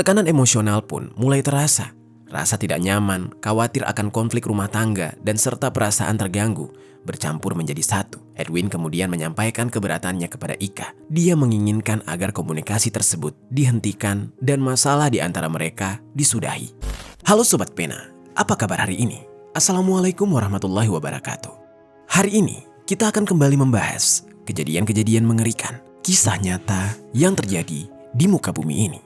Tekanan emosional pun mulai terasa. Rasa tidak nyaman, khawatir akan konflik rumah tangga, dan serta perasaan terganggu bercampur menjadi satu. Edwin kemudian menyampaikan keberatannya kepada Ika. Dia menginginkan agar komunikasi tersebut dihentikan dan masalah di antara mereka disudahi. Halo Sobat Pena, apa kabar hari ini? Assalamualaikum warahmatullahi wabarakatuh. Hari ini kita akan kembali membahas kejadian-kejadian mengerikan, kisah nyata yang terjadi di muka bumi ini.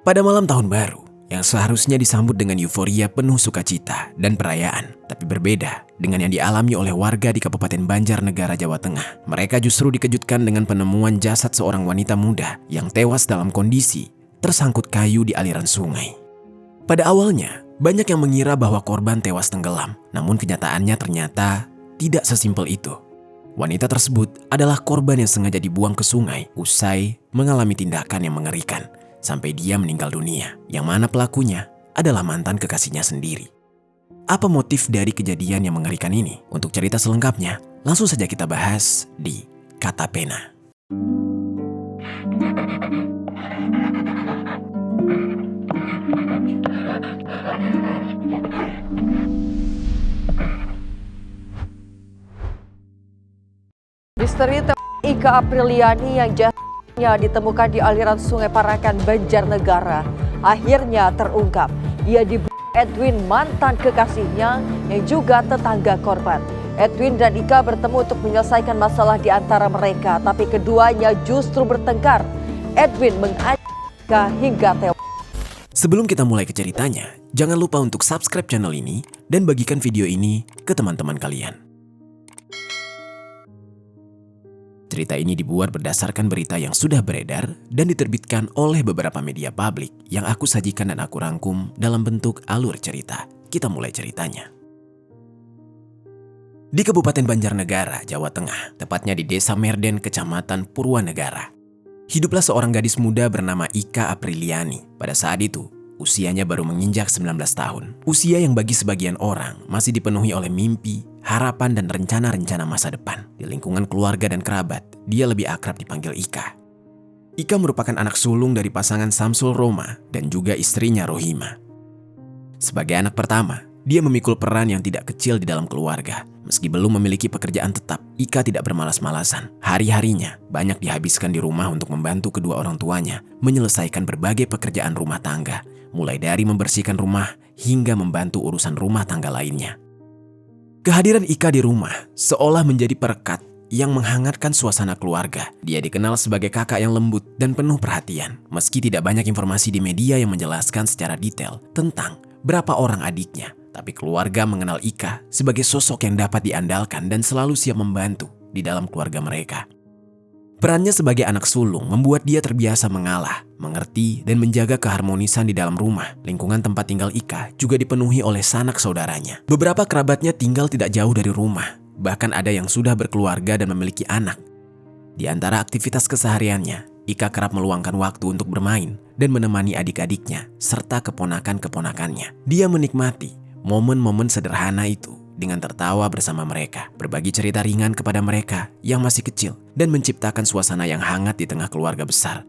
Pada malam tahun baru, yang seharusnya disambut dengan euforia penuh sukacita dan perayaan, tapi berbeda dengan yang dialami oleh warga di Kabupaten Banjarnegara, Jawa Tengah. Mereka justru dikejutkan dengan penemuan jasad seorang wanita muda yang tewas dalam kondisi tersangkut kayu di aliran sungai. Pada awalnya, banyak yang mengira bahwa korban tewas tenggelam, namun kenyataannya ternyata tidak sesimpel itu. Wanita tersebut adalah korban yang sengaja dibuang ke sungai usai mengalami tindakan yang mengerikan, sampai dia meninggal dunia, yang mana pelakunya adalah mantan kekasihnya sendiri. Apa motif dari kejadian yang mengerikan ini? Untuk cerita selengkapnya, langsung saja kita bahas di Kata Pena. Misteri Ika Apriliani yang jasadnya ditemukan di aliran Sungai Parakan, Banjarnegara akhirnya terungkap. Ia dibunuh Edwin, mantan kekasihnya yang juga tetangga korban. Edwin dan Ika bertemu untuk menyelesaikan masalah di antara mereka, tapi keduanya justru bertengkar. Edwin mengancam Ika hingga tewas. Sebelum kita mulai ke ceritanya, jangan lupa untuk subscribe channel ini dan bagikan video ini ke teman-teman kalian. Cerita ini dibuat berdasarkan berita yang sudah beredar dan diterbitkan oleh beberapa media publik yang aku sajikan dan aku rangkum dalam bentuk alur cerita. Kita mulai ceritanya. Di Kabupaten Banjarnegara, Jawa Tengah, tepatnya di Desa Merden, Kecamatan Purwanegara, hiduplah seorang gadis muda bernama Ika Apriliani. Pada saat itu, usianya baru menginjak 19 tahun. Usia yang bagi sebagian orang masih dipenuhi oleh mimpi, harapan, dan rencana-rencana masa depan. Di lingkungan keluarga dan kerabat, dia lebih akrab dipanggil Ika. Ika merupakan anak sulung dari pasangan Samsul Roma dan juga istrinya Rohima. Sebagai anak pertama, dia memikul peran yang tidak kecil di dalam keluarga. Meski belum memiliki pekerjaan tetap, Ika tidak bermalas-malasan. Hari-harinya banyak dihabiskan di rumah untuk membantu kedua orang tuanya menyelesaikan berbagai pekerjaan rumah tangga, mulai dari membersihkan rumah hingga membantu urusan rumah tangga lainnya. Kehadiran Ika di rumah seolah menjadi perekat yang menghangatkan suasana keluarga. Dia dikenal sebagai kakak yang lembut dan penuh perhatian. Meski tidak banyak informasi di media yang menjelaskan secara detail tentang berapa orang adiknya, tapi keluarga mengenal Ika sebagai sosok yang dapat diandalkan dan selalu siap membantu di dalam keluarga mereka. Perannya sebagai anak sulung membuat dia terbiasa mengalah, mengerti, dan menjaga keharmonisan di dalam rumah. Lingkungan tempat tinggal Ika juga dipenuhi oleh sanak saudaranya. Beberapa kerabatnya tinggal tidak jauh dari rumah, bahkan ada yang sudah berkeluarga dan memiliki anak. Di antara aktivitas kesehariannya, Ika kerap meluangkan waktu untuk bermain dan menemani adik-adiknya serta keponakan-keponakannya. Dia menikmati momen-momen sederhana itu dengan tertawa bersama mereka, berbagi cerita ringan kepada mereka yang masih kecil, dan menciptakan suasana yang hangat di tengah keluarga besar.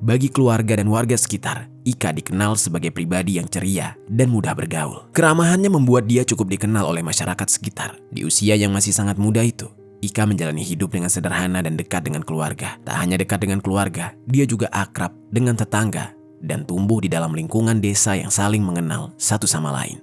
Bagi keluarga dan warga sekitar, Ika dikenal sebagai pribadi yang ceria dan mudah bergaul. Keramahannya membuat dia cukup dikenal oleh masyarakat sekitar. Di usia yang masih sangat muda itu, Ika menjalani hidup dengan sederhana dan dekat dengan keluarga. Tak hanya dekat dengan keluarga, dia juga akrab dengan tetangga dan tumbuh di dalam lingkungan desa yang saling mengenal satu sama lain.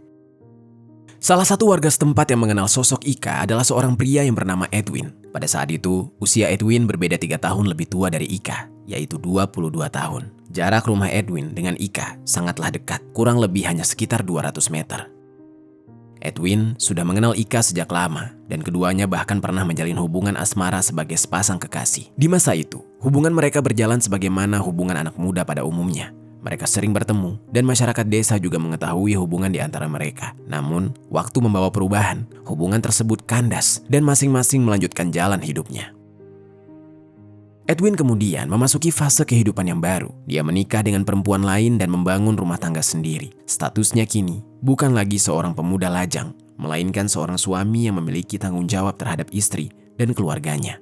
Salah satu warga setempat yang mengenal sosok Ika adalah seorang pria yang bernama Edwin. Pada saat itu, usia Edwin berbeda 3 tahun lebih tua dari Ika, yaitu 22 tahun. Jarak rumah Edwin dengan Ika sangatlah dekat, kurang lebih hanya sekitar 200 meter. Edwin sudah mengenal Ika sejak lama, dan keduanya bahkan pernah menjalin hubungan asmara sebagai sepasang kekasih. Di masa itu, hubungan mereka berjalan sebagaimana hubungan anak muda pada umumnya. Mereka sering bertemu dan masyarakat desa juga mengetahui hubungan di antara mereka. Namun, waktu membawa perubahan, hubungan tersebut kandas dan masing-masing melanjutkan jalan hidupnya. Edwin kemudian memasuki fase kehidupan yang baru. Dia menikah dengan perempuan lain dan membangun rumah tangga sendiri. Statusnya kini bukan lagi seorang pemuda lajang, melainkan seorang suami yang memiliki tanggung jawab terhadap istri dan keluarganya.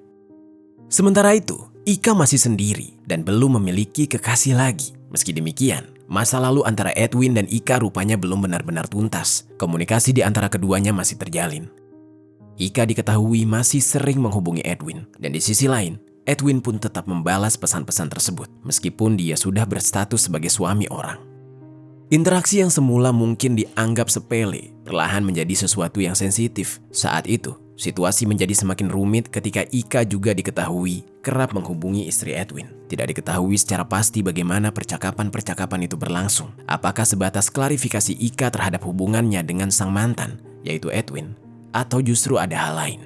Sementara itu, Ika masih sendiri dan belum memiliki kekasih lagi. Meski demikian, Masa lalu antara Edwin dan Ika rupanya belum benar-benar tuntas. Komunikasi di antara keduanya masih terjalin. Ika diketahui masih sering menghubungi Edwin, dan di sisi lain, Edwin pun tetap membalas pesan-pesan tersebut, meskipun dia sudah berstatus sebagai suami orang. Interaksi yang semula mungkin dianggap sepele, perlahan menjadi sesuatu yang sensitif. Saat itu, situasi menjadi semakin rumit ketika Ika juga diketahui kerap menghubungi istri Edwin. Tidak diketahui secara pasti bagaimana percakapan-percakapan itu berlangsung. Apakah sebatas klarifikasi Ika terhadap hubungannya dengan sang mantan, yaitu Edwin, atau justru ada hal lain.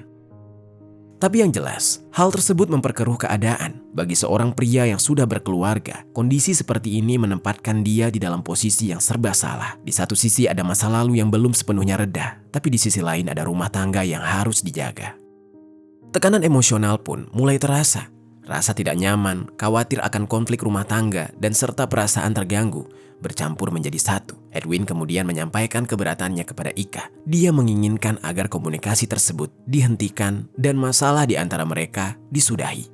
Tapi yang jelas, hal tersebut memperkeruh keadaan. Bagi seorang pria yang sudah berkeluarga, kondisi seperti ini menempatkan dia di dalam posisi yang serba salah. Di satu sisi ada masa lalu yang belum sepenuhnya reda, tapi di sisi lain ada rumah tangga yang harus dijaga. Tekanan emosional pun mulai terasa. Rasa tidak nyaman, khawatir akan konflik rumah tangga, dan serta perasaan terganggu bercampur menjadi satu. Edwin kemudian menyampaikan keberatannya kepada Ika. Dia menginginkan agar komunikasi tersebut dihentikan dan masalah di antara mereka disudahi.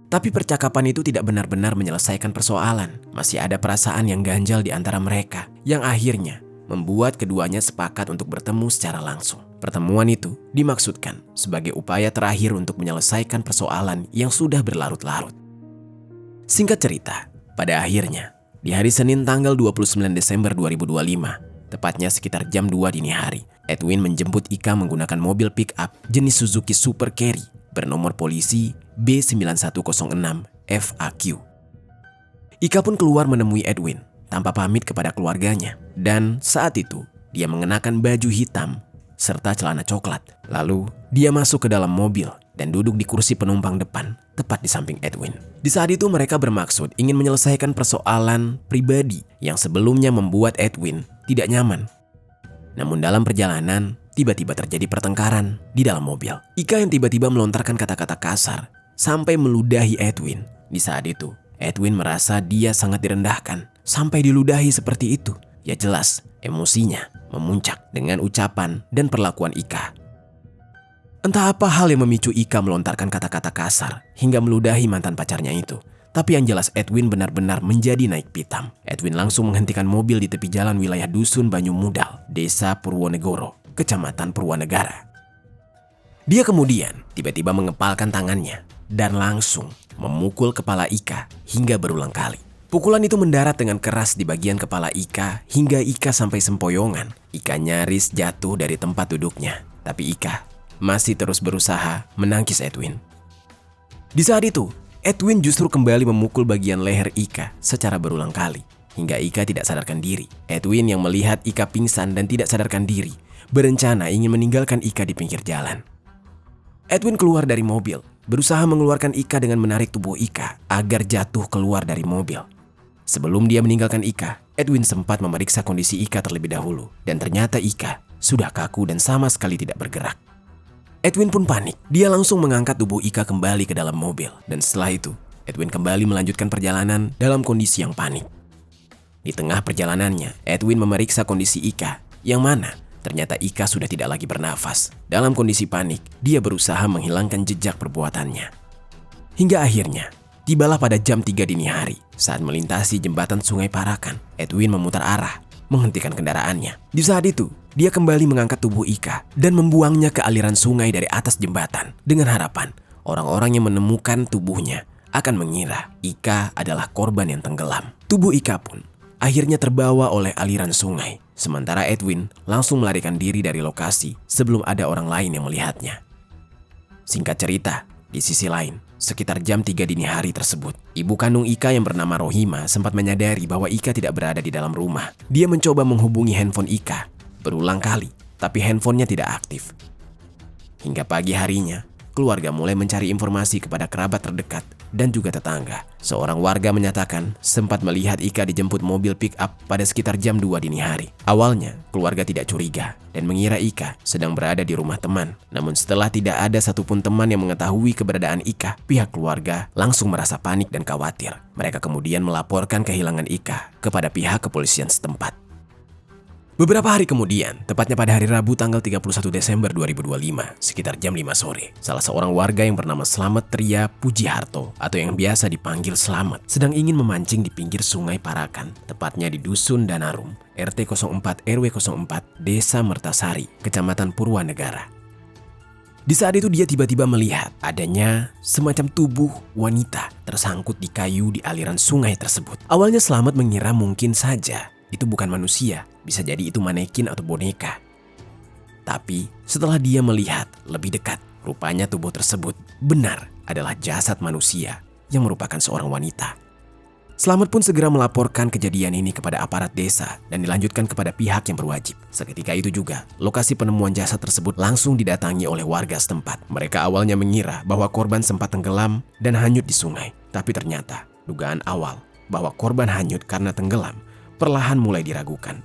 Tapi percakapan itu tidak benar-benar menyelesaikan persoalan. Masih ada perasaan yang ganjal di antara mereka, yang akhirnya membuat keduanya sepakat untuk bertemu secara langsung. Pertemuan itu dimaksudkan sebagai upaya terakhir untuk menyelesaikan persoalan yang sudah berlarut-larut. Singkat cerita, pada akhirnya, di hari Senin tanggal 29 Desember 2025, tepatnya sekitar jam 2 dini hari, Edwin menjemput Ika menggunakan mobil pick-up jenis Suzuki Super Carry bernomor polisi B9106 FAQ. Ika pun keluar menemui Edwin tanpa pamit kepada keluarganya, dan saat itu dia mengenakan baju hitam serta celana coklat. Lalu dia masuk ke dalam mobil dan duduk di kursi penumpang depan, tepat di samping Edwin. Di saat itu mereka bermaksud ingin menyelesaikan persoalan pribadi yang sebelumnya membuat Edwin tidak nyaman. Namun dalam perjalanan, tiba-tiba terjadi pertengkaran di dalam mobil. Ika yang tiba-tiba melontarkan kata-kata kasar sampai meludahi Edwin. Di saat itu, Edwin merasa dia sangat direndahkan. Sampai diludahi seperti itu, ya jelas emosinya memuncak dengan ucapan dan perlakuan Ika. Entah apa hal yang memicu Ika melontarkan kata-kata kasar hingga meludahi mantan pacarnya itu. Tapi yang jelas Edwin benar-benar menjadi naik pitam. Edwin langsung menghentikan mobil di tepi jalan wilayah Dusun Banyu Mudal, Desa Purwonegoro, Kecamatan Purwanegara. Dia kemudian tiba-tiba mengepalkan tangannya dan langsung memukul kepala Ika hingga berulang kali. Pukulan itu mendarat dengan keras di bagian kepala Ika hingga Ika sampai sempoyongan. Ika nyaris jatuh dari tempat duduknya. Tapi Ika masih terus berusaha menangkis Edwin. Di saat itu, Edwin justru kembali memukul bagian leher Ika secara berulang kali hingga Ika tidak sadarkan diri. Edwin yang melihat Ika pingsan dan tidak sadarkan diri berencana ingin meninggalkan Ika di pinggir jalan. Edwin keluar dari mobil, berusaha mengeluarkan Ika dengan menarik tubuh Ika agar jatuh keluar dari mobil. Sebelum dia meninggalkan Ika, Edwin sempat memeriksa kondisi Ika terlebih dahulu, dan ternyata Ika sudah kaku dan sama sekali tidak bergerak. Edwin pun panik. Dia langsung mengangkat tubuh Ika kembali ke dalam mobil, dan setelah itu, Edwin kembali melanjutkan perjalanan dalam kondisi yang panik. Di tengah perjalanannya, Edwin memeriksa kondisi Ika, yang mana ternyata Ika sudah tidak lagi bernafas. Dalam kondisi panik, dia berusaha menghilangkan jejak perbuatannya. Hingga akhirnya, tibalah pada jam 3 dini hari, saat melintasi jembatan Sungai Parakan, Edwin memutar arah, menghentikan kendaraannya. Di saat itu, dia kembali mengangkat tubuh Ika dan membuangnya ke aliran sungai dari atas jembatan, dengan harapan orang-orang yang menemukan tubuhnya akan mengira Ika adalah korban yang tenggelam. Tubuh Ika pun akhirnya terbawa oleh aliran sungai, sementara Edwin langsung melarikan diri dari lokasi sebelum ada orang lain yang melihatnya. Singkat cerita, di sisi lain, sekitar jam 3 dini hari tersebut, ibu kandung Ika yang bernama Rohima sempat menyadari bahwa Ika tidak berada di dalam rumah. Dia mencoba menghubungi handphone Ika berulang kali, tapi handphonenya tidak aktif. Hingga pagi harinya, keluarga mulai mencari informasi kepada kerabat terdekat dan juga tetangga. Seorang warga menyatakan sempat melihat Ika dijemput mobil pick-up pada sekitar jam 2 dini hari. Awalnya, keluarga tidak curiga dan mengira Ika sedang berada di rumah teman. Namun setelah tidak ada satupun teman yang mengetahui keberadaan Ika, pihak keluarga langsung merasa panik dan khawatir. Mereka kemudian melaporkan kehilangan Ika kepada pihak kepolisian setempat. Beberapa hari kemudian, tepatnya pada hari Rabu tanggal 31 Desember 2025, sekitar jam 5 sore, salah seorang warga yang bernama Slamet Tria Pujiharto atau yang biasa dipanggil Slamet, sedang ingin memancing di pinggir Sungai Parakan, tepatnya di Dusun Danarum, RT 04 RW 04, Desa Mertasari, Kecamatan Purwanegara. Di saat itu dia tiba-tiba melihat adanya semacam tubuh wanita tersangkut di kayu di aliran sungai tersebut. Awalnya Slamet mengira mungkin saja itu bukan manusia, bisa jadi itu manekin atau boneka. Tapi setelah dia melihat lebih dekat, rupanya tubuh tersebut benar adalah jasad manusia yang merupakan seorang wanita. Slamet pun segera melaporkan kejadian ini kepada aparat desa dan dilanjutkan kepada pihak yang berwajib. Seketika itu juga, lokasi penemuan jasad tersebut langsung didatangi oleh warga setempat. Mereka awalnya mengira bahwa korban sempat tenggelam dan hanyut di sungai. Tapi ternyata, dugaan awal bahwa korban hanyut karena tenggelam perlahan mulai diragukan.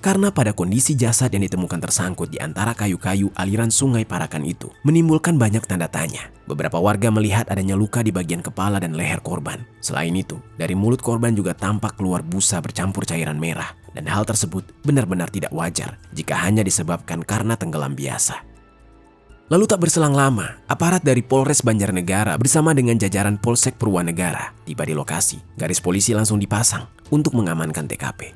Karena pada kondisi jasad yang ditemukan tersangkut di antara kayu-kayu aliran Sungai Parakan itu menimbulkan banyak tanda tanya. Beberapa warga melihat adanya luka di bagian kepala dan leher korban. Selain itu, dari mulut korban juga tampak keluar busa bercampur cairan merah. Dan hal tersebut benar-benar tidak wajar jika hanya disebabkan karena tenggelam biasa. Lalu tak berselang lama, aparat dari Polres Banjarnegara bersama dengan jajaran Polsek Purwanegara tiba di lokasi. Garis polisi langsung dipasang untuk mengamankan TKP.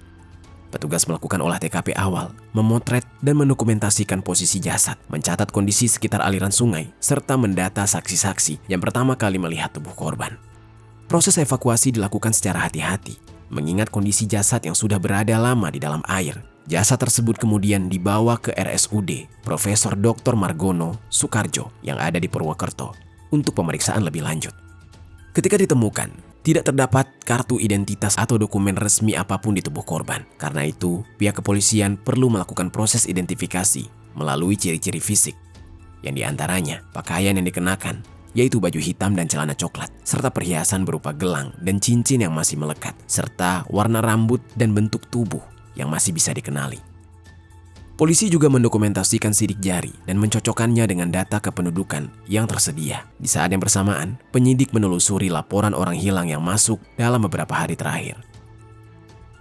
Petugas melakukan olah TKP awal, memotret dan mendokumentasikan posisi jasad, mencatat kondisi sekitar aliran sungai, serta mendata saksi-saksi yang pertama kali melihat tubuh korban. Proses evakuasi dilakukan secara hati-hati, mengingat kondisi jasad yang sudah berada lama di dalam air. Jasad tersebut kemudian dibawa ke RSUD Profesor Dr. Margono Soekarjo yang ada di Purwokerto untuk pemeriksaan lebih lanjut. Ketika ditemukan, tidak terdapat kartu identitas atau dokumen resmi apapun di tubuh korban. Karena itu, pihak kepolisian perlu melakukan proses identifikasi melalui ciri-ciri fisik. Yang diantaranya, pakaian yang dikenakan, yaitu baju hitam dan celana coklat, serta perhiasan berupa gelang dan cincin yang masih melekat, serta warna rambut dan bentuk tubuh yang masih bisa dikenali. Polisi juga mendokumentasikan sidik jari dan mencocokkannya dengan data kependudukan yang tersedia. Di saat yang bersamaan, penyidik menelusuri laporan orang hilang yang masuk dalam beberapa hari terakhir.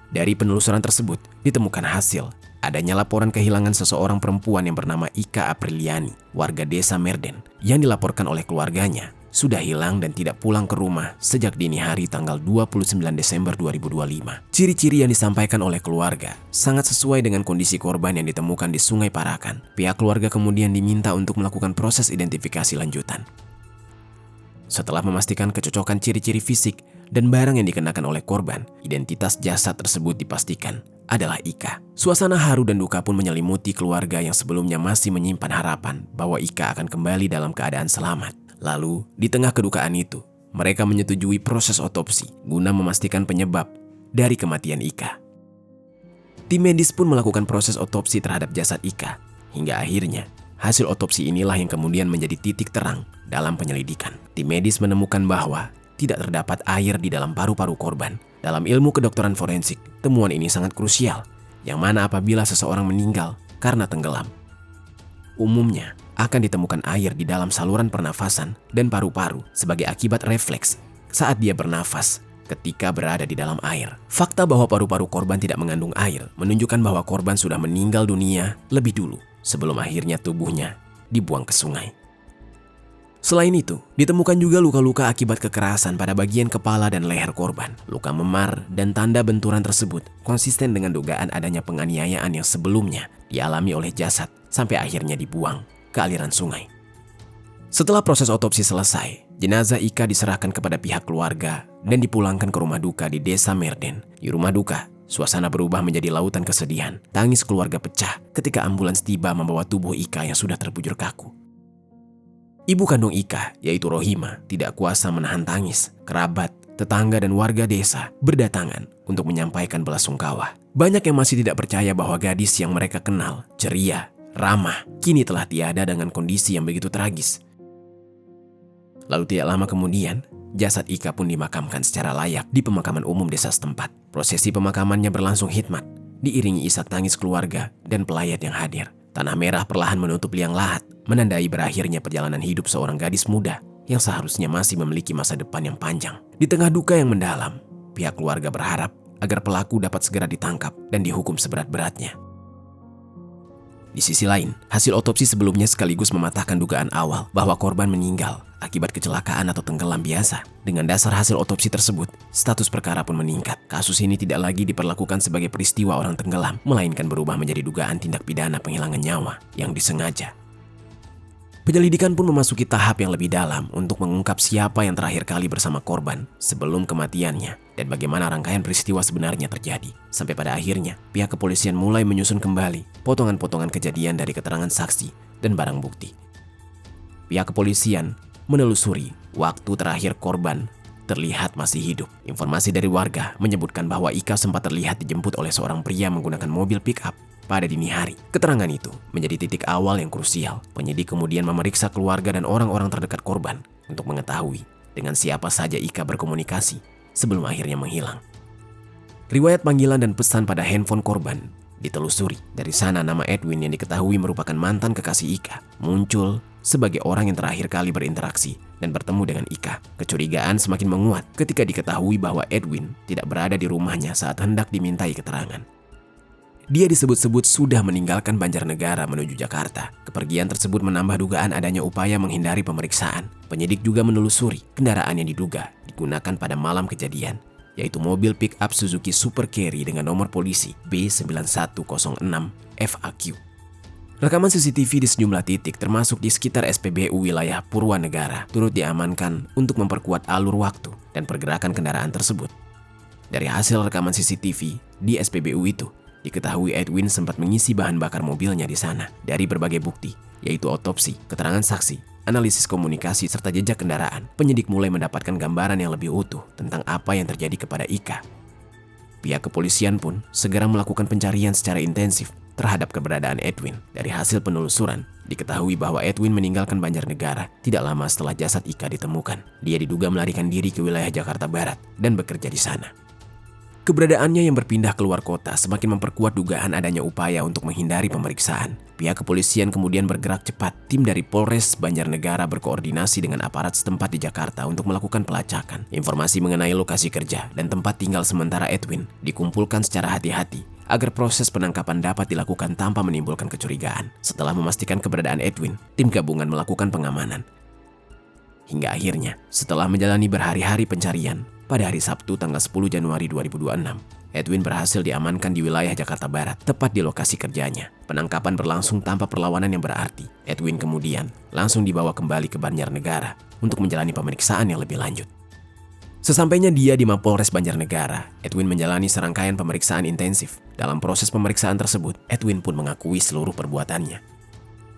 Dari penelusuran tersebut, ditemukan hasil adanya laporan kehilangan seseorang perempuan yang bernama Ika Apriliani, warga desa Merden, yang dilaporkan oleh keluarganya sudah hilang dan tidak pulang ke rumah sejak dini hari tanggal 29 Desember 2025. Ciri-ciri yang disampaikan oleh keluarga sangat sesuai dengan kondisi korban yang ditemukan di Sungai Parakan. Pihak keluarga kemudian diminta untuk melakukan proses identifikasi lanjutan. Setelah memastikan kecocokan ciri-ciri fisik dan barang yang dikenakan oleh korban, identitas jasad tersebut dipastikan adalah Ika. Suasana haru dan duka pun menyelimuti keluarga yang sebelumnya masih menyimpan harapan bahwa Ika akan kembali dalam keadaan selamat. Lalu, di tengah kedukaan itu, mereka menyetujui proses otopsi guna memastikan penyebab dari kematian Ika. Tim medis pun melakukan proses otopsi terhadap jasad Ika. Hingga akhirnya, hasil otopsi inilah yang kemudian menjadi titik terang dalam penyelidikan. Tim medis menemukan bahwa tidak terdapat air di dalam paru-paru korban. Dalam ilmu kedokteran forensik, temuan ini sangat krusial, yang mana apabila seseorang meninggal karena tenggelam, umumnya akan ditemukan air di dalam saluran pernafasan dan paru-paru sebagai akibat refleks saat dia bernafas ketika berada di dalam air. Fakta bahwa paru-paru korban tidak mengandung air menunjukkan bahwa korban sudah meninggal dunia lebih dulu sebelum akhirnya tubuhnya dibuang ke sungai. Selain itu, ditemukan juga luka-luka akibat kekerasan pada bagian kepala dan leher korban. Luka memar dan tanda benturan tersebut konsisten dengan dugaan adanya penganiayaan yang sebelumnya dialami oleh jasad sampai akhirnya dibuang ke aliran sungai. Setelah proses otopsi selesai, jenazah Ika diserahkan kepada pihak keluarga dan dipulangkan ke rumah duka di Desa Merden. Di rumah duka, suasana berubah menjadi lautan kesedihan. Tangis keluarga pecah ketika ambulans tiba membawa tubuh Ika yang sudah terbujur kaku. Ibu kandung Ika, yaitu Rohima, tidak kuasa menahan tangis. Kerabat, tetangga, dan warga desa berdatangan untuk menyampaikan belasungkawa. Banyak yang masih tidak percaya bahwa gadis yang mereka kenal, ceria, ramah, kini telah tiada dengan kondisi yang begitu tragis. Lalu tidak lama kemudian, jasad Ika pun dimakamkan secara layak di pemakaman umum desa setempat. Prosesi pemakamannya berlangsung hikmat, diiringi isak tangis keluarga dan pelayat yang hadir. Tanah merah perlahan menutup liang lahat, menandai berakhirnya perjalanan hidup seorang gadis muda yang seharusnya masih memiliki masa depan yang panjang. Di tengah duka yang mendalam, pihak keluarga berharap agar pelaku dapat segera ditangkap dan dihukum seberat-beratnya. Di sisi lain, hasil otopsi sebelumnya sekaligus mematahkan dugaan awal bahwa korban meninggal akibat kecelakaan atau tenggelam biasa. Dengan dasar hasil otopsi tersebut, status perkara pun meningkat. Kasus ini tidak lagi diperlakukan sebagai peristiwa orang tenggelam, melainkan berubah menjadi dugaan tindak pidana penghilangan nyawa yang disengaja. Penyelidikan pun memasuki tahap yang lebih dalam untuk mengungkap siapa yang terakhir kali bersama korban sebelum kematiannya dan bagaimana rangkaian peristiwa sebenarnya terjadi. Sampai pada akhirnya, pihak kepolisian mulai menyusun kembali potongan-potongan kejadian dari keterangan saksi dan barang bukti. Pihak kepolisian menelusuri waktu terakhir korban terlihat masih hidup. Informasi dari warga menyebutkan bahwa Ika sempat terlihat dijemput oleh seorang pria menggunakan mobil pick-up pada dini hari. Keterangan itu menjadi titik awal yang krusial. Penyidik kemudian memeriksa keluarga dan orang-orang terdekat korban untuk mengetahui dengan siapa saja Ika berkomunikasi sebelum akhirnya menghilang. Riwayat panggilan dan pesan pada handphone korban ditelusuri. Dari sana nama Edwin yang diketahui merupakan mantan kekasih Ika muncul sebagai orang yang terakhir kali berinteraksi dan bertemu dengan Ika. Kecurigaan semakin menguat ketika diketahui bahwa Edwin tidak berada di rumahnya saat hendak dimintai keterangan. Dia disebut-sebut sudah meninggalkan Banjarnegara menuju Jakarta. Kepergian tersebut menambah dugaan adanya upaya menghindari pemeriksaan. Penyidik juga menelusuri kendaraan yang diduga digunakan pada malam kejadian, yaitu mobil pick-up Suzuki Super Carry dengan nomor polisi B9106 FAQ. Rekaman CCTV di sejumlah titik termasuk di sekitar SPBU wilayah Purwanegara turut diamankan untuk memperkuat alur waktu dan pergerakan kendaraan tersebut. Dari hasil rekaman CCTV di SPBU itu, diketahui Edwin sempat mengisi bahan bakar mobilnya di sana. Dari berbagai bukti, yaitu otopsi, keterangan saksi, analisis komunikasi, serta jejak kendaraan, penyidik mulai mendapatkan gambaran yang lebih utuh tentang apa yang terjadi kepada Ika. Pihak kepolisian pun segera melakukan pencarian secara intensif terhadap keberadaan Edwin. Dari hasil penelusuran, diketahui bahwa Edwin meninggalkan Banjarnegara tidak lama setelah jasad Ika ditemukan. Dia diduga melarikan diri ke wilayah Jakarta Barat dan bekerja di sana. Keberadaannya yang berpindah keluar kota semakin memperkuat dugaan adanya upaya untuk menghindari pemeriksaan. Pihak kepolisian kemudian bergerak cepat. Tim dari Polres Banjarnegara berkoordinasi dengan aparat setempat di Jakarta untuk melakukan pelacakan. Informasi mengenai lokasi kerja dan tempat tinggal sementara Edwin dikumpulkan secara hati-hati agar proses penangkapan dapat dilakukan tanpa menimbulkan kecurigaan. Setelah memastikan keberadaan Edwin, tim gabungan melakukan pengamanan. Hingga akhirnya, setelah menjalani berhari-hari pencarian, pada hari Sabtu tanggal 10 Januari 2026, Edwin berhasil diamankan di wilayah Jakarta Barat, tepat di lokasi kerjanya. Penangkapan berlangsung tanpa perlawanan yang berarti. Edwin kemudian langsung dibawa kembali ke Banjarnegara untuk menjalani pemeriksaan yang lebih lanjut. Sesampainya dia di Mapolres Banjarnegara, Edwin menjalani serangkaian pemeriksaan intensif. Dalam proses pemeriksaan tersebut, Edwin pun mengakui seluruh perbuatannya.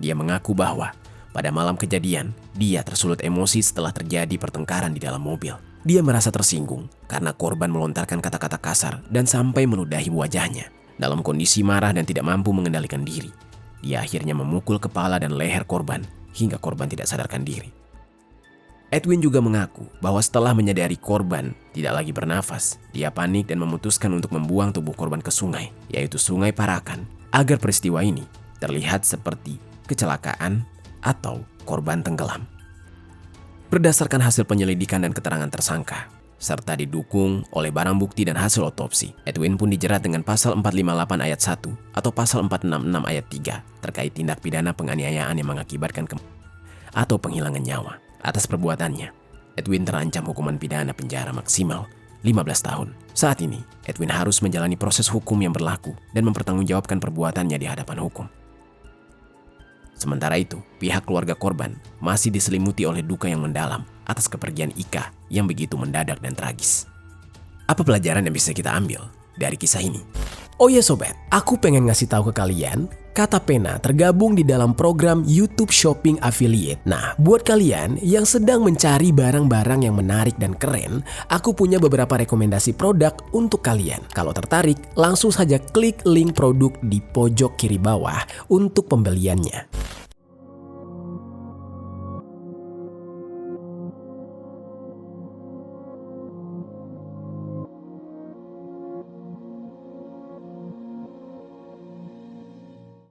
Dia mengaku bahwa pada malam kejadian, dia tersulut emosi setelah terjadi pertengkaran di dalam mobil. Dia merasa tersinggung karena korban melontarkan kata-kata kasar dan sampai meludahi wajahnya. Dalam kondisi marah dan tidak mampu mengendalikan diri, dia akhirnya memukul kepala dan leher korban hingga korban tidak sadarkan diri. Edwin juga mengaku bahwa setelah menyadari korban tidak lagi bernafas, dia panik dan memutuskan untuk membuang tubuh korban ke sungai, yaitu Sungai Parakan, agar peristiwa ini terlihat seperti kecelakaan atau korban tenggelam. Berdasarkan hasil penyelidikan dan keterangan tersangka, serta didukung oleh barang bukti dan hasil otopsi, Edwin pun dijerat dengan pasal 458 ayat 1 atau pasal 466 ayat 3 terkait tindak pidana penganiayaan yang mengakibatkan atau penghilangan nyawa. Atas perbuatannya, Edwin terancam hukuman pidana penjara maksimal 15 tahun. Saat ini, Edwin harus menjalani proses hukum yang berlaku dan mempertanggungjawabkan perbuatannya di hadapan hukum. Sementara itu, pihak keluarga korban masih diselimuti oleh duka yang mendalam atas kepergian Ika yang begitu mendadak dan tragis. Apa pelajaran yang bisa kita ambil dari kisah ini? Oh ya sobat, aku pengen ngasih tahu ke kalian, Kata Pena tergabung di dalam program YouTube Shopping Affiliate. Nah, buat kalian yang sedang mencari barang-barang yang menarik dan keren, aku punya beberapa rekomendasi produk untuk kalian. Kalau tertarik, langsung saja klik link produk di pojok kiri bawah untuk pembeliannya.